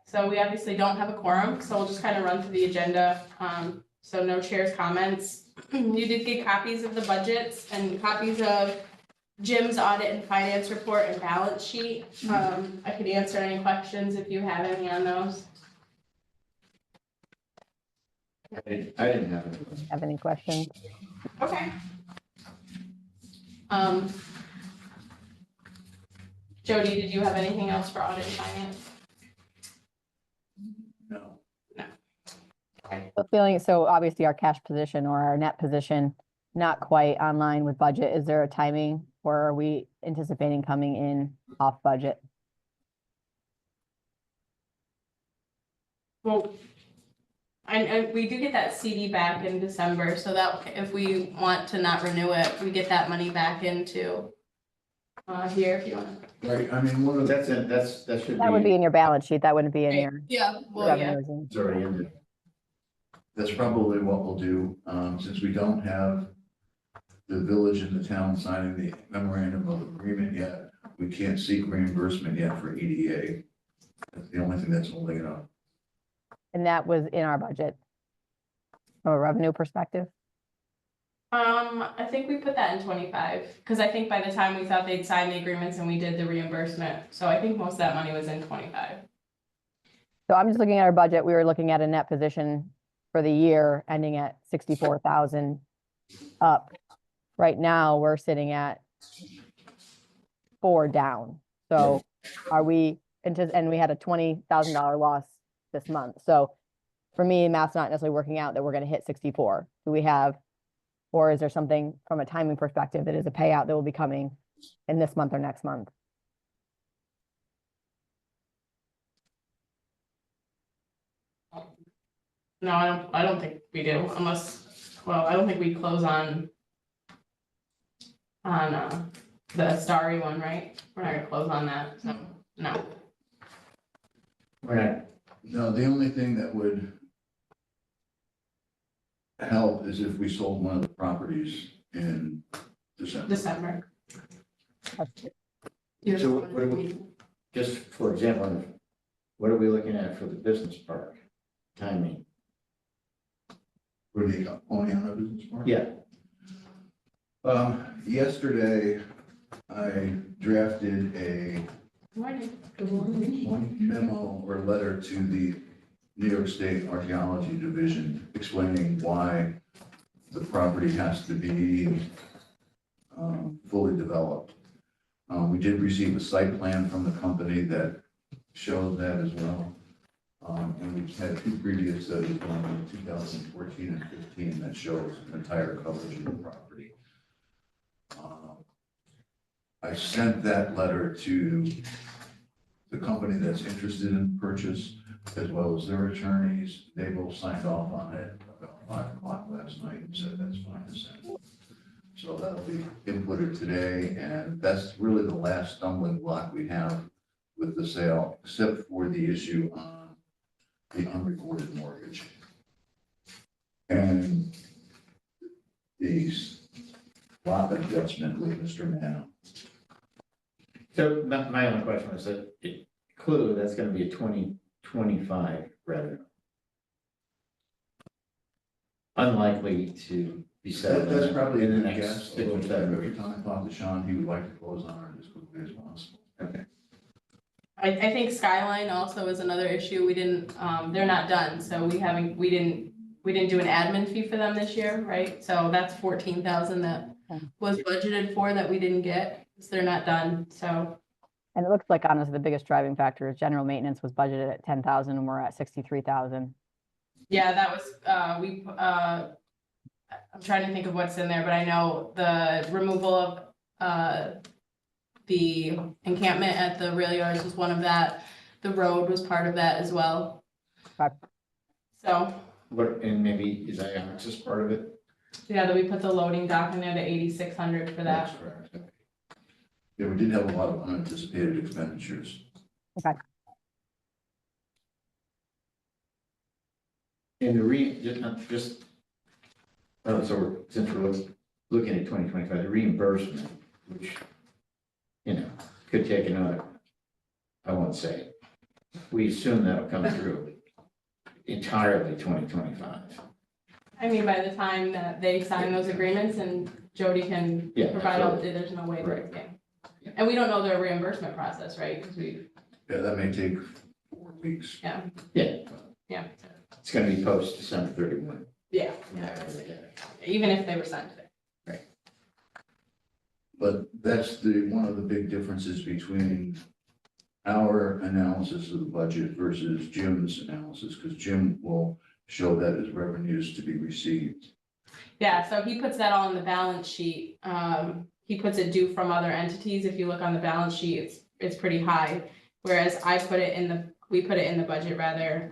so we obviously don't have a quorum, so we'll just kind of run through the agenda. So no chair's comments. You did get copies of the budgets and copies of Jim's audit and finance report and balance sheet. I could answer any questions if you have any on those. I didn't have it. Have any questions? Okay. Jody, did you have anything else for audit and finance? No. The feeling, so obviously our cash position or our net position, not quite online with budget. Is there a timing or are we anticipating coming in off budget? Well, and we do get that CD back in December, so that if we want to not renew it, we get that money back into here if you want. Right, I mean, one of that should That would be in your balance sheet. That wouldn't be in your Yeah, well, yeah. revenues. It's already in there. That's probably what we'll do, since we don't have the village and the town signing the memorandum of agreement yet. We can't seek reimbursement yet for EDA. That's the only thing that's holding it up. And that was in our budget from a revenue perspective. I think we put that in 25, because I think by the time we thought they'd sign the agreements and we did the reimbursement, so I think most of that money was in 25. So I'm just looking at our budget. We were looking at a net position for the year ending at 64,000 up. Right now, we're sitting at 4 down. So are we into, and we had a $20,000 loss this month. So for me, math's not necessarily working out that we're going to hit 64. Do we have, or is there something from a timing perspective that is a payout that will be coming in this month or next month? No, I don't think we do, unless, well, I don't think we close on the Starry one, right? We're not gonna close on that, so, no. Right. No, the only thing that would help is if we sold one of the properties in December. So what do we, just for example, what are we looking at for the business park timing? For the only on a business park? Yeah, Yesterday, I drafted a memo or letter to the New York State Archaeology Division explaining why the property has to be fully developed. We did receive a site plan from the company that shows that as well. And we've had 2 previous studies, one in 2014 and 15, that shows entire coverage of the property. I sent that letter to the company that's interested in purchase, as well as their attorneys. They both signed off on it about 5 o'clock last night and said that's fine to send. So that'll be inputted today, and that's really the last stumbling block we have with the sale, except for the issue on the unrecorded mortgage. And the lot adjustment with Mr. Manno. so my only question was that clearly that's gonna be a 2025 revenue. Unlikely to be settled. That's probably in in the the next guess. 6 or 7 Every weeks. time I talk to Sean, he would like to close on it as quickly as possible. Okay. I think Skyline also is another issue. We didn't, they're not done, so we didn't do an admin fee for them this year, right? So that's 14,000 that was budgeted for that we didn't get, because they're not done, so. And it looks like honestly, the biggest driving factor is general maintenance was budgeted at 10,000 and we're at 63,000. Yeah, that was, I'm trying to think of what's in there, but I know the removal of the encampment at the rail yards was one of that. The road was part of that as well. Okay. So, What, and maybe is access part of it? yeah, that we put the loading dock in there to 8,600 for that. That's correct. Yeah, we did have a lot of unanticipated expenditures. Okay. And the since we're looking at 2025, the reimbursement, which, could take another, I won't say, we assume that'll come through entirely 2025. I mean, by the time that they sign those agreements and Jody can Yeah, provide all, absolutely. there's no way to, Right. yeah. And we don't know their reimbursement process, right? Because Yeah, that may take 4 weeks. yeah, Yeah, it's gonna be post December 31. yeah, Yeah. even if they were signed today. But that's one of the big differences between our analysis of the budget versus Jim's analysis, because Jim will show that as revenues to be received. Yeah, so he puts that all in the balance sheet. He puts it due from other entities. If you look on the balance sheet, it's pretty high. Whereas we put it in the budget rather,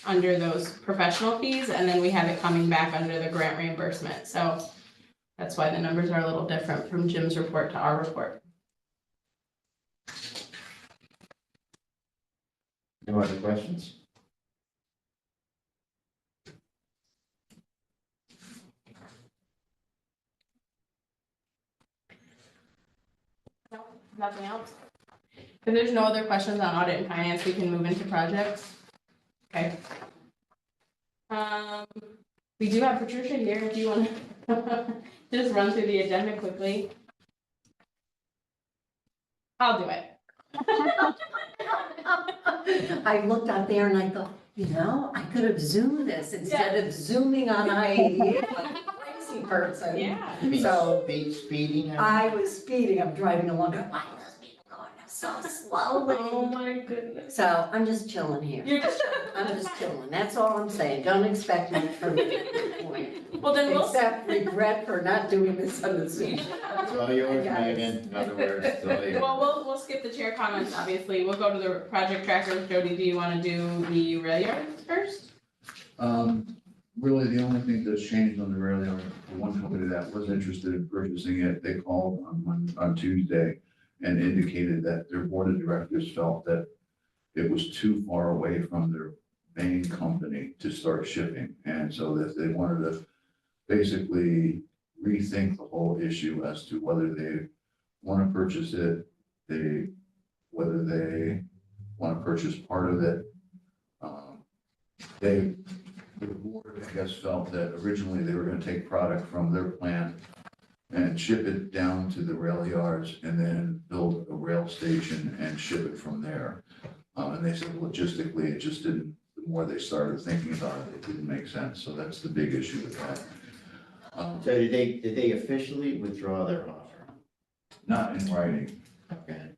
under those professional fees, and then we have it coming back under the grant reimbursement. So that's why the numbers are a little different from Jim's report to our report. No other questions? No, nothing else? If there's no other questions on audit and finance, we can move into projects. Okay. We do have Patricia here, if you want to just run through the agenda quickly. I'll do it. I looked out there and I thought, I could have zoomed this instead of zooming on I-88 like a crazy person. Yeah. You mean So- speeding? I was speeding, I'm driving along, going, why are those people going so Oh slowly? my goodness. So I'm just chilling here. You're just, I'm just chilling, that's all I'm saying. Don't expect much from me at this point. well, then we'll, Except regret for not doing this on the Zoom. It's all yours, Megan. In other words, it's all yours. well, we'll skip the chair comments, obviously. We'll go to the project trackers. Jody, do you want to do the rail yards first? Really, the only thing that's changed on the rail yard, the one company that was interested in purchasing it, they called on Tuesday and indicated that their board of directors felt that it was too far away from their main company to start shipping. And so that they wanted to basically rethink the whole issue as to whether they want to purchase it, whether they want to purchase part of it. The board, I guess, felt that originally they were going to take product from their plant and ship it down to the rail yards and then build a rail station and ship it from there. And they said logistically, it just didn't, the more they started thinking about it, it didn't make sense. So that's the big issue with that. So did they officially withdraw their offer? Not in writing. Okay.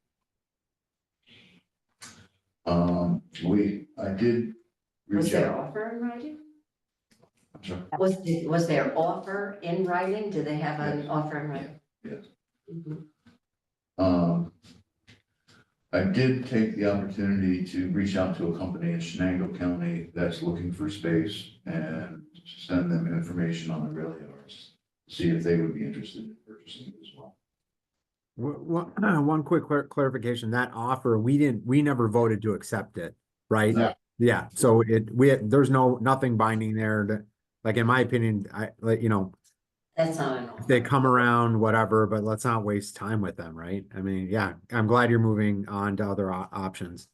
I did Was reach there out. offer in writing? I'm sorry. Was there offer in writing? Do they have an Yes. offer in writing? Yes. Mhm. I did take the opportunity to reach out to a company in Shenango County that's looking for space and send them information on the rail yards. See if they would be interested in purchasing it as well. One quick clarification, that offer, we never voted to accept it, right? No. Yeah, so there's nothing binding there that, like, in my opinion, That's not an if they offer. come around, whatever, but let's not waste time with them, right? I mean, yeah, I'm glad you're moving on to other options.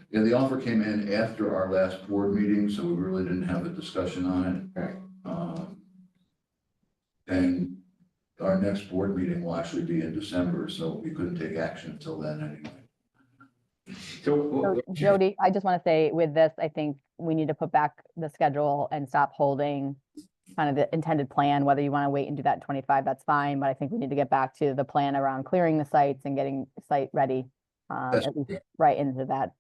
Yeah, the offer came in after our last board meeting, so we really didn't have a discussion on it. Right. And our next board meeting will actually be in December, so we couldn't take action until then anyway. So Jody, I just want to say with this, I think we need to put back the schedule and stop holding kind of the intended plan, whether you want to wait and do that in 25, that's fine, but I think we need to get back to the plan around clearing the sites and getting site ready, at least right into that.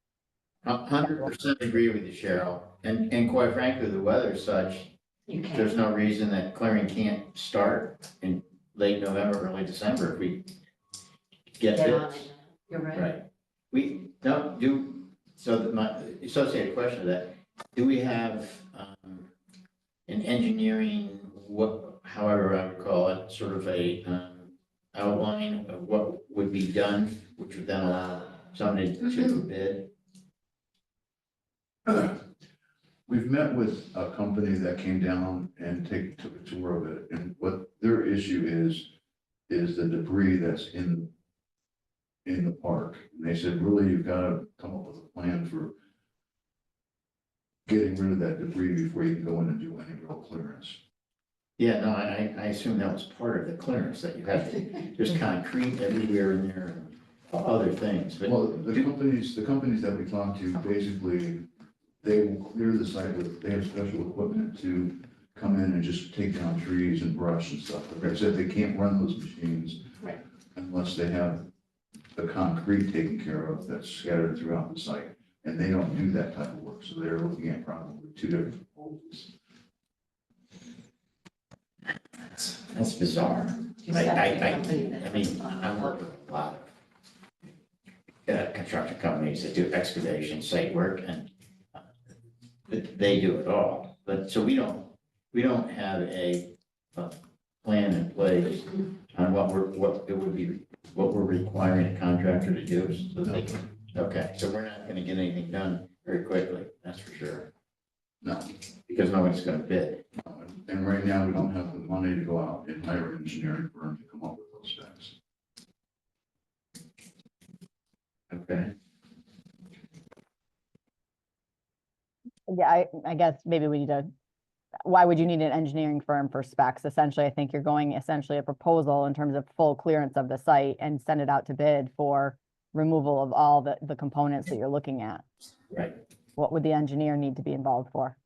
100% agree with you, Cheryl. And quite frankly, the weather's such, You there's can't. no reason that clearing can't start in late November, early December if we get Get on bids. it. You're right. Right. We don't do, so that my associated question to that, do we have an engineering, however I would call it, sort of a outline of what would be done, which would then allow somebody to bid? We've met with a company that came down and took a tour of it, and what their issue is the debris that's in in the park. And they said, really, you've got to come up with a plan for getting rid of that debris before you can go in and do any real clearance. Yeah, no, I assume that was part of the clearance, that you have to, there's concrete everywhere in there and other things, but. Well, the companies that we talked to, basically, they will clear the site with, they have special equipment to come in and just take down trees and brush and stuff. Like I said, they can't run those machines Right. unless they have the concrete taken care of that's scattered throughout the site. And they don't do that type of work, so they're looking at probably two different proposals. That's bizarre. Just I have the company that- mean, I work with a lot of construction companies that do excavation, site work, and they do it all. But, so we don't have a plan in place on what we're requiring a contractor to do. So they can, okay, so we're not gonna get anything done very quickly, that's for sure, No, because nobody's gonna bid. and right now, we don't have the money to go out and hire an engineering firm to come up with those specs. Okay. Yeah, I guess maybe we need to, why would you need an engineering firm for specs? Essentially, I think you're going essentially a proposal in terms of full clearance of the site and send it out to bid for removal of all the components that you're looking at. Right. What would the engineer need to be involved for?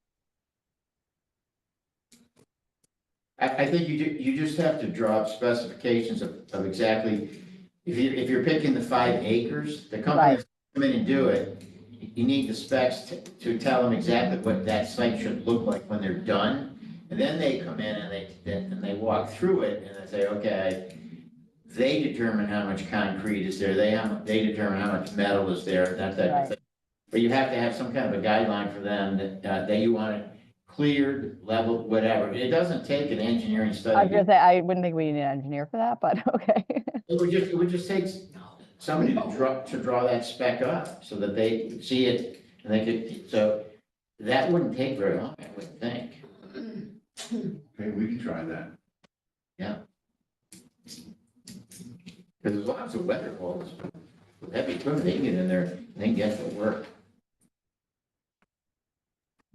I think you just have to draw up specifications of exactly, if you're picking the 5 acres, the company Right. that's come in and do it, you need the specs to tell them exactly what that site should look like when they're done. And then they come in and they walk through it and they say, okay, they determine how much concrete is there, they determine how much metal is there, that type of Right. thing. But you have to have some kind of a guideline for them that you want it cleared, leveled, whatever. It doesn't take an engineering I was study. gonna say, I wouldn't think we need an engineer for that, but okay. It would just take somebody to draw that spec up so that they see it and they could, so that wouldn't take very long, I would think. Okay, we can try that. Because as long as the weather holds, with heavy equipment, they can get in there and they can get to work.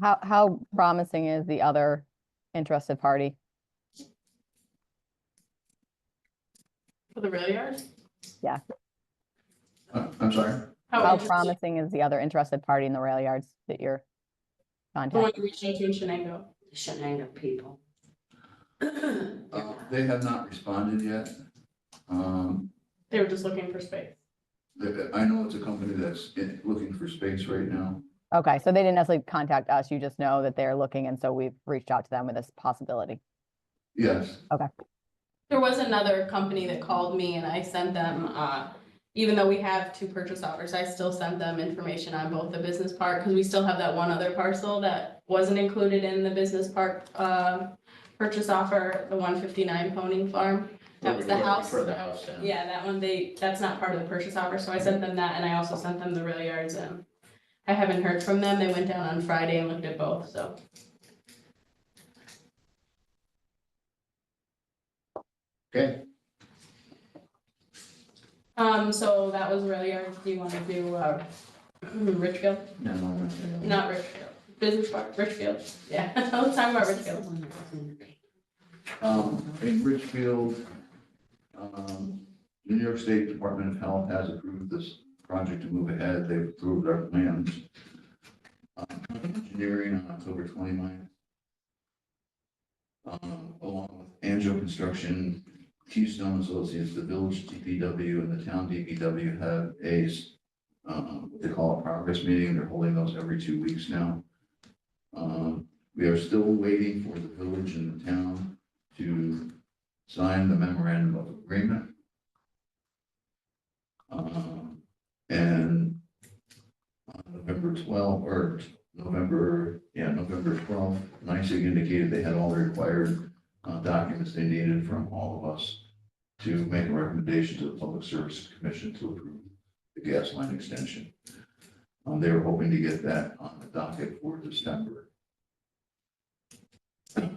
How promising is the other interested party? For the rail yard? I'm sorry? How interesting- promising is the other interested party in the rail yards that you're The one contacting? you reached out to in Shenango. Shenango people. They have not responded yet. They were just looking for space. I know it's a company that's looking for space right now. Okay, so they didn't necessarily contact us, you just know that they're looking, and so we've reached out to them with this possibility. Yes, There was another company that called me and I sent them, even though we have 2 purchase offers, I still sent them information on both the business park, because we still have that one other parcel that wasn't included in the business park, purchase offer, the 159 Pony Farm. That was the house. For the house down. Yeah, that one, that's not part of the purchase offer, so I sent them that, and I also sent them the rail yards, and I haven't heard from them, they went down on Friday and looked at both, so. Okay, So that was rail yards, do you wanna do, Richfield? no. Not Richfield, business park, Richfield, yeah, let's talk about Richfield. in Richfield, the New York State Department of Health has approved this project to move ahead. They've approved our plans. Engineering on October 29th. Along with Angel Construction, Keystone Associates, the village DPW and the town DPW have what they call a progress meeting. They're holding those every 2 weeks now. We are still waiting for the village and the town to sign the memorandum of agreement. And on November 12th, or November 12th, NYSEG indicated they had all the required documents they needed from all of us to make a recommendation to the Public Service Commission to approve the gas line extension. They were hoping to get that on the docket for December. Let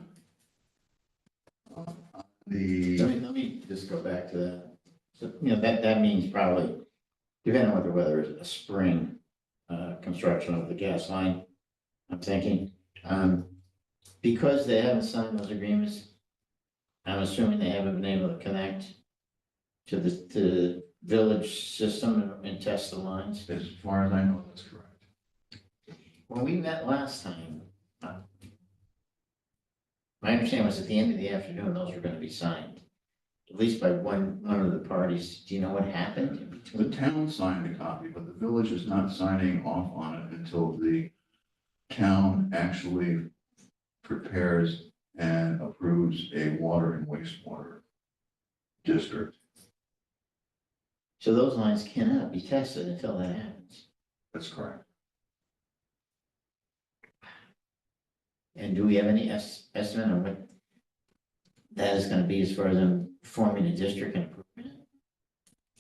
me just go back to that. So, that means probably depending on what the weather is, a spring, construction of the gas line, I'm thinking, because they haven't signed those agreements, I'm assuming they haven't been able to connect to the village system and test the lines. As far as I know, that's correct. When we met last time, my understanding was at the end of the afternoon, those were gonna be signed, at least by one of the parties. Do you know what happened in The between? town signed a copy, but the village is not signing off on it until the town actually prepares and approves a water and wastewater district. So those lines cannot be tested until that happens. That's correct. And do we have any estimate on what that is gonna be as far as them forming a district and approving it?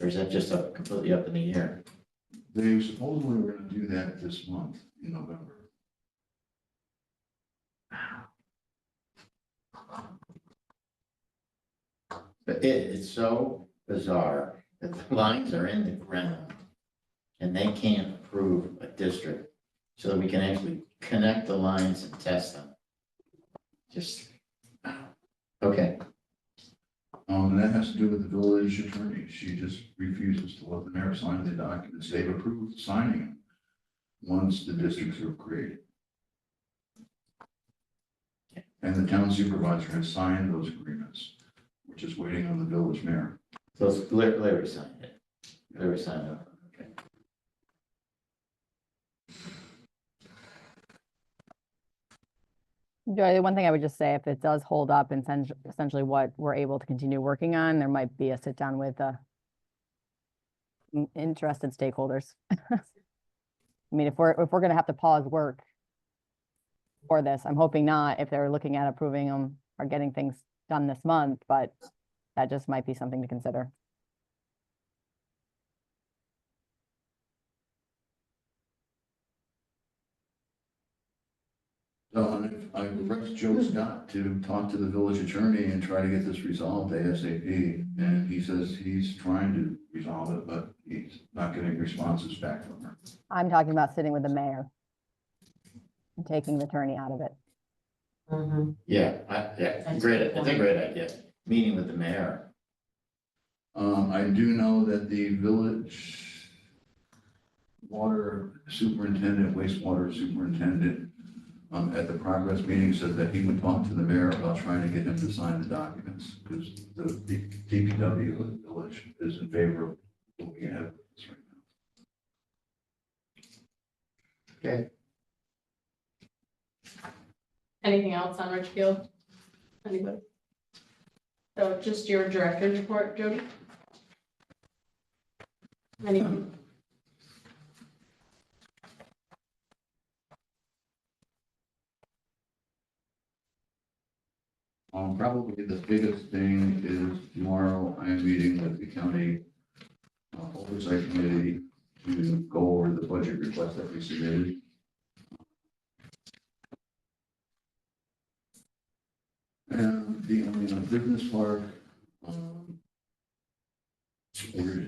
Or is that just completely up in the air? They supposedly were gonna do that this month in November. But it's so bizarre that the lines are in the ground and they can't approve a district so that we can actually connect the lines and test them. Just, okay, And that has to do with the village attorney. She just refuses to let the mayor sign the documents. They've approved signing them once the districts are created. And the town supervisor has signed those agreements, which is waiting on the village mayor. so it's Larry signed it. Larry signed it, okay. Joy, the one thing I would just say, if it does hold up and essentially what we're able to continue working on, there might be a sit down with interested stakeholders. I mean, if we're gonna have to pause work for this, I'm hoping not, if they're looking at approving them or getting things done this month, but that just might be something to consider. So I pressed Joe Scott to talk to the village attorney and try to get this resolved ASAP. And he says he's trying to resolve it, but he's not getting responses back from her. I'm talking about sitting with the mayor and taking the attorney out of it. Mhm. Yeah, That's great, a good it's a point. great idea, meeting with the mayor. I do know that the village water superintendent, wastewater superintendent, at the progress meeting said that he would talk to the mayor about trying to get him to sign the documents, because the DPW of the village is in favor of moving ahead with this right now. Okay. Anything else on Richfield? Anybody? So just your director's report, Jody? Anything? Probably the biggest thing is tomorrow I'm meeting with the county oversight committee to go over the budget request that we submitted. And the only business park,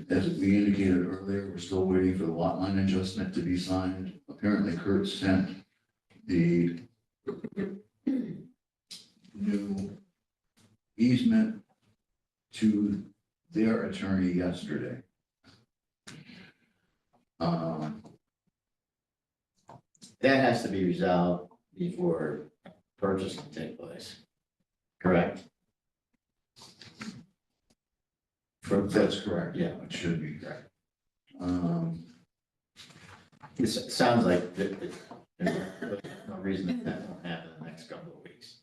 as we indicated earlier, we're still waiting for the lot line adjustment to be signed. Apparently Kurt sent the new easement to their attorney yesterday. That has to be resolved before purchase can take place, correct? That's correct. Yeah. It should be. Correct. It It sounds like there's no reason that won't happen in the next couple of weeks.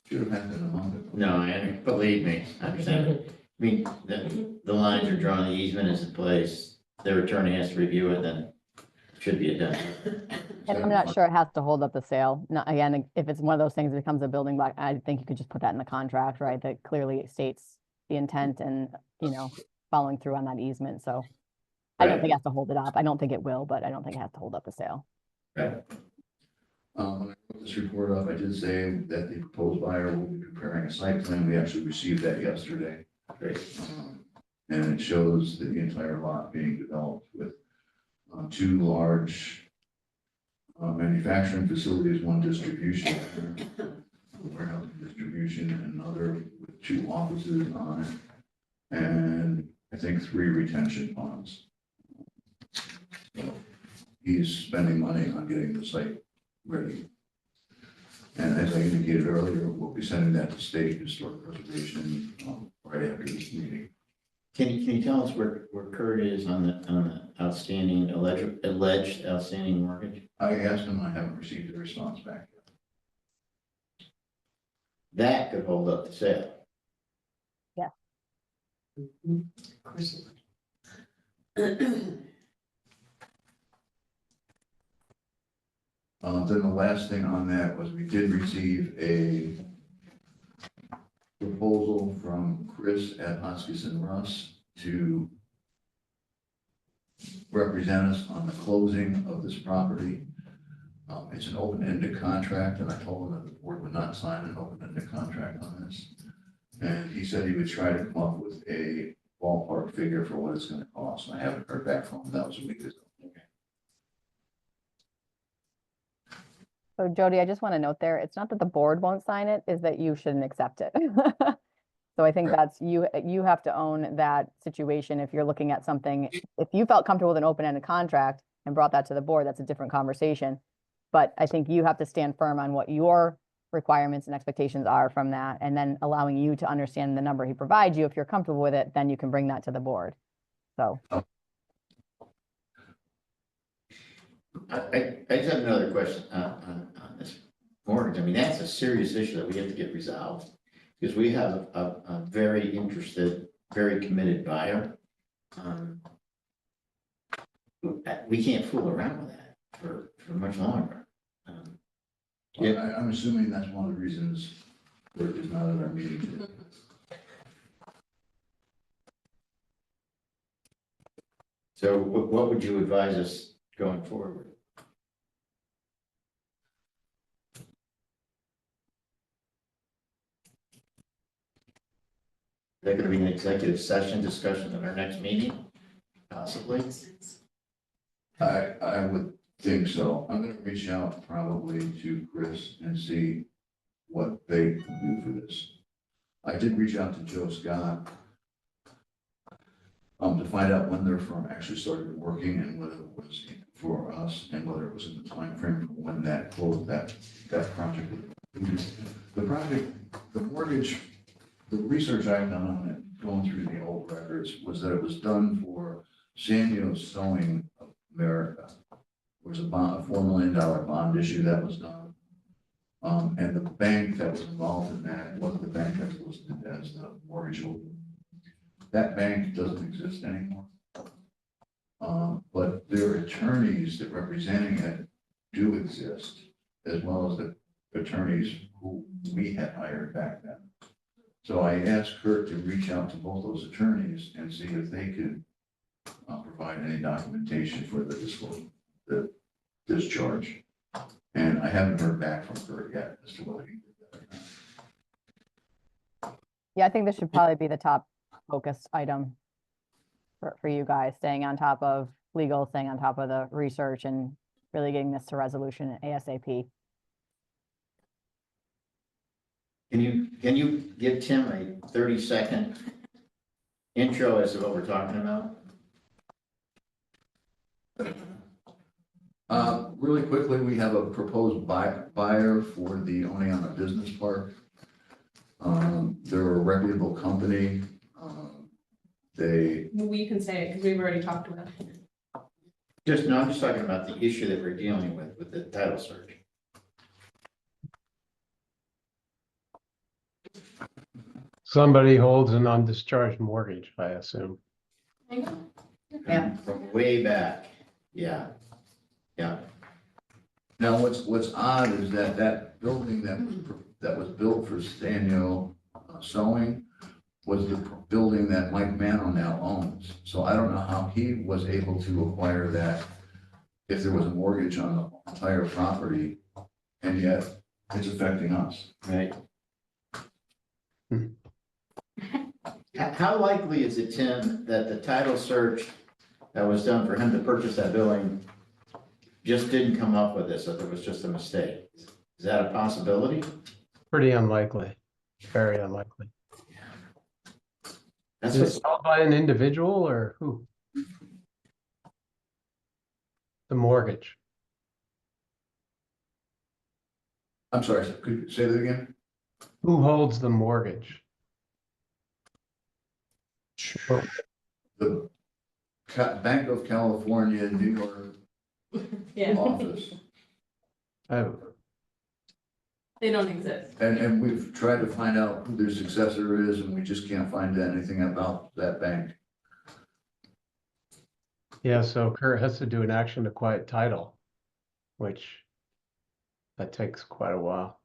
should have happened a month ago. No, believe me, I understand. I mean, the lines are drawn, the easement is in place, their attorney has to review it, then it should be a done. And I'm not sure it has to hold up the sale. Not, again, if it's one of those things that becomes a building block, I think you could just put that in the contract, right? That clearly states the intent and, following through on that easement. So I don't Right. think it has to hold it up. I don't think it will, but I don't think it has to hold up the sale. Right. When I wrote this report up, I did say that the proposed buyer will be preparing a site plan. We actually received that yesterday. Great. And it shows the entire lot being developed with two large manufacturing facilities, one distribution, warehouse distribution, and another with two offices on it, and I think 3 retention ponds. So he's spending money on getting the site ready. And as I indicated earlier, we'll be sending that to State Historic Preservation right after this meeting. Can you tell us where Kurt is on the outstanding, alleged outstanding mortgage? I asked him, I haven't received a response back yet. That could hold up the sale. Of course it would. Then the last thing on that was we did receive a proposal from Chris at Hotchkiss & Russ to represent us on the closing of this property. It's an open-ended contract, and I told him that the board would not sign an open-ended contract on this. And he said he would try to come up with a ballpark figure for what it's gonna cost. I haven't heard back from him. That was a week ago. So Jody, I just want to note there, it's not that the board won't sign it, is that you shouldn't accept it. So I think Right. that's, you have to own that situation if you're looking at something. If you felt comfortable with an open-ended contract and brought that to the board, that's a different conversation. But I think you have to stand firm on what your requirements and expectations are from that, and then allowing you to understand the number he provides you. If you're comfortable with it, then you can bring that to the board. So. I just have another question on this mortgage. I mean, that's a serious issue that we have to get resolved. Because we have a very interested, very committed buyer. We can't fool around with that for much longer. Well, I'm assuming that's one of the reasons Bert is not at our meeting today. So what would you advise us going forward? Is that going to be an executive session discussion at our next meeting? Possibly. I would think so. I'm gonna reach out probably to Chris and see what they can do for this. I did reach out to Joe Scott to find out when their firm actually started working and whether it was for us and whether it was in the time frame for when that closed, that project. The project, the mortgage, the research I've done on it, going through the old records, was that it was done for Sanyo Sewing of America. There was a bond, a $4 million bond issue that was done. And the bank that was involved in that wasn't the bank that was listed as the mortgage holder. That bank doesn't exist anymore. But their attorneys that representing it do exist, as well as the attorneys who we had hired back then. So I asked Kurt to reach out to both those attorneys and see if they could provide any documentation for the disclosure, the discharge. And I haven't heard back from Kurt yet as to whether he did that or not. Yeah, I think this should probably be the top focused item for you guys, staying on top of legal, staying on top of the research, and really getting this to resolution ASAP. Can you give Tim a 30-second intro as to what we're talking about? Really quickly, we have a proposed buyer for the Oneonta Business Park. They're a reputable company. We can say it because we've already talked about it. I'm just talking about the issue that we're dealing with the title search. Somebody holds an undischarged mortgage, I assume. There you go. Yeah. From way back, yeah. Now, what's odd is that building that was built for Stanio Sewing was the building that Mike Mano now owns. So I don't know how he was able to acquire that if there was a mortgage on the entire property, and yet it's affecting us. Right. How likely is it, Tim, that the title search that was done for him to purchase that building just didn't come up with this, that there was just a mistake? Is that a possibility? Pretty unlikely, very unlikely. That's Is it what's, sold by an individual or who? The mortgage. I'm sorry, could you say that again? Who holds the mortgage? The Bank of California, New York Yeah, office. Oh, they don't exist. And we've tried to find out who their successor is, and we just can't find anything about that bank. yeah, so Kurt has to do an action to quiet title, which that takes quite a while.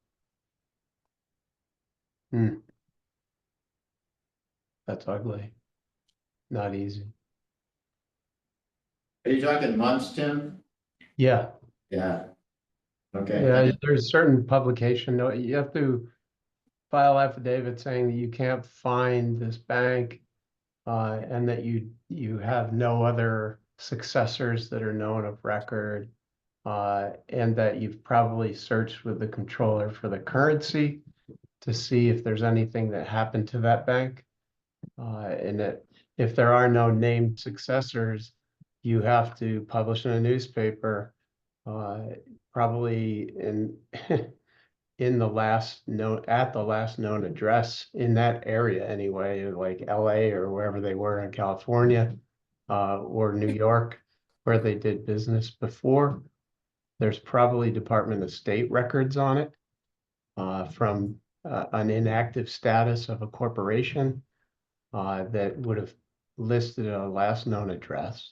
That's ugly. Not easy. are you talking months, Tim? Yeah, Yeah. Okay. yeah, there's certain publication, no, you have to file affidavit saying that you can't find this bank. And that you have no other successors that are known of record. And that you've probably searched with the controller for the currency to see if there's anything that happened to that bank. And that if there are no named successors, you have to publish in a newspaper, probably in in the last known, at the last known address in that area anyway, like LA or wherever they were in California, or New York, where they did business before. There's probably Department of State records on it, from an inactive status of a corporation, that would have listed a last known address.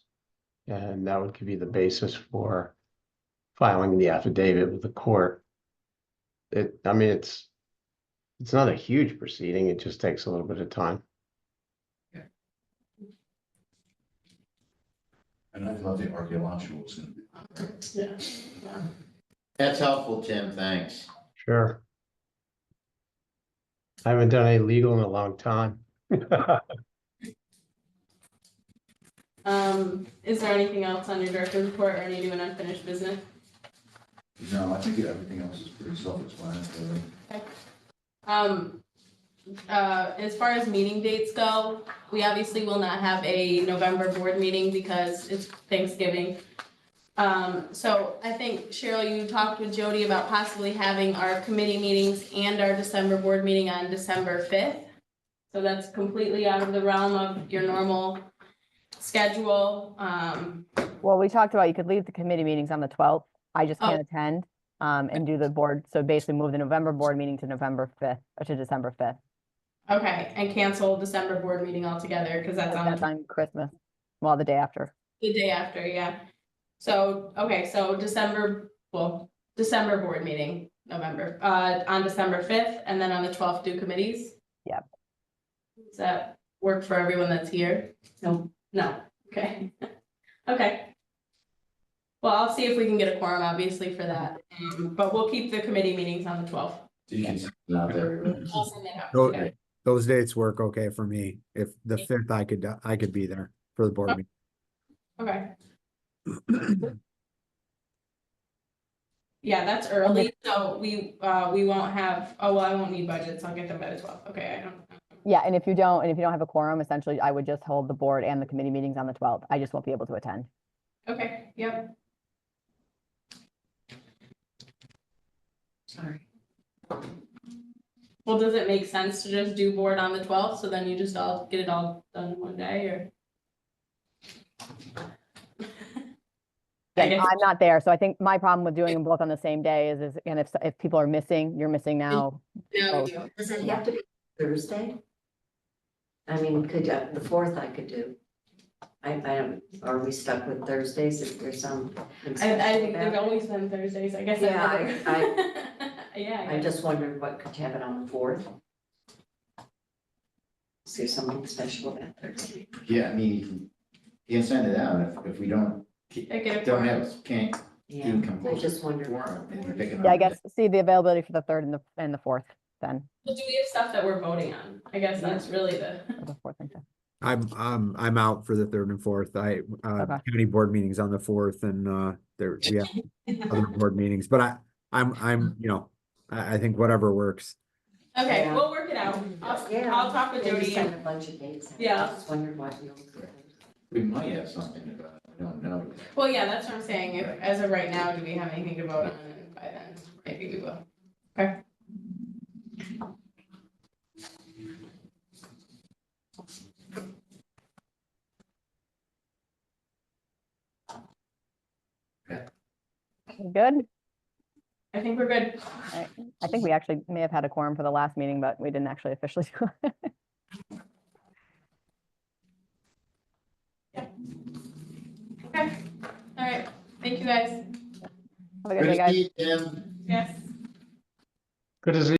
And that would be the basis for filing the affidavit with the court. I mean, it's not a huge proceeding. It just takes a little bit of time. And I thought the archaeological was gonna be. Yeah. That's helpful, Tim, thanks. Sure. I haven't done any legal in a long time. Is there anything else on your director's report or any new and unfinished business? No, I think everything else is pretty self-explanatory. As far as meeting dates go, we obviously will not have a November board meeting because it's Thanksgiving. So I think Cheryl, you talked with Jody about possibly having our committee meetings and our December board meeting on December 5th. So that's completely out of the realm of your normal schedule. Well, we talked about you could leave the committee meetings on the 12th. I just Oh. can't attend and do the board. So basically move the November board meeting to November 5th or to December 5th. Okay, and cancel December board meeting altogether because that's on That's on Christmas. Well, the day after. the day after, yeah. So, okay, so December board meeting, November, on December 5th, and then on the 12th do committees? Yep. Does that work for everyone that's here? No. No, okay. Okay. Well, I'll see if we can get a quorum, obviously, for that, but we'll keep the committee meetings on the 12th. So you can send it out there. I'll send that out. Tho- Okay. Those dates work okay for me. If the 5th, I could be there for the board meeting. Okay. Yeah, that's early, so we won't have, oh, well, I won't need budgets, I'll get them by the 12th, okay, I don't. Yeah, and if you don't have a quorum, essentially, I would just hold the board and the committee meetings on the 12th. I just won't be able to attend. Okay, yep. Sorry. Well, does it make sense to just do board on the 12th, so then you just all get it all done in one day, or? I guess, I'm not there, so I think my problem with doing them both on the same day is and if people are missing, you're missing now. no, Does it have to be Thursday? I mean, could, the 4th I could do. I don't, are we stuck with Thursdays if there's some? I think they've always been Thursdays, I guess. I've Yeah, never- Yeah. I just wondered what could happen on the 4th. Is there something special about Thursday? Yeah, I mean, you can send it out if we don't can't Yeah, even come I close. just wondered. Quorum, and you're picking Yeah, I up- guess, see the availability for the 3rd and the 4th. then, Well, do we have stuff that we're voting on? I guess that's really the. for the fourth and fifth. I'm out for the third and fourth. Okay. County board meetings on the fourth and, we have other board meetings, but I'm, I think whatever works. Okay, Yeah. we'll work it out. I'll talk with Maybe Jody. send a bunch of dates. out. Yeah. Just wondered why we don't. We might have something about it, I don't know. Well, yeah, that's what I'm saying. If, as of right now, do we have anything to vote on? And by then, maybe we will. Okay. Good? I think we're good. Alright. I think we actually may have had a quorum for the last meeting, but we didn't actually officially do it. Okay. All right. Thank you, guys. Have a good day, guys. Good to see you, Tim. Yes. Good to see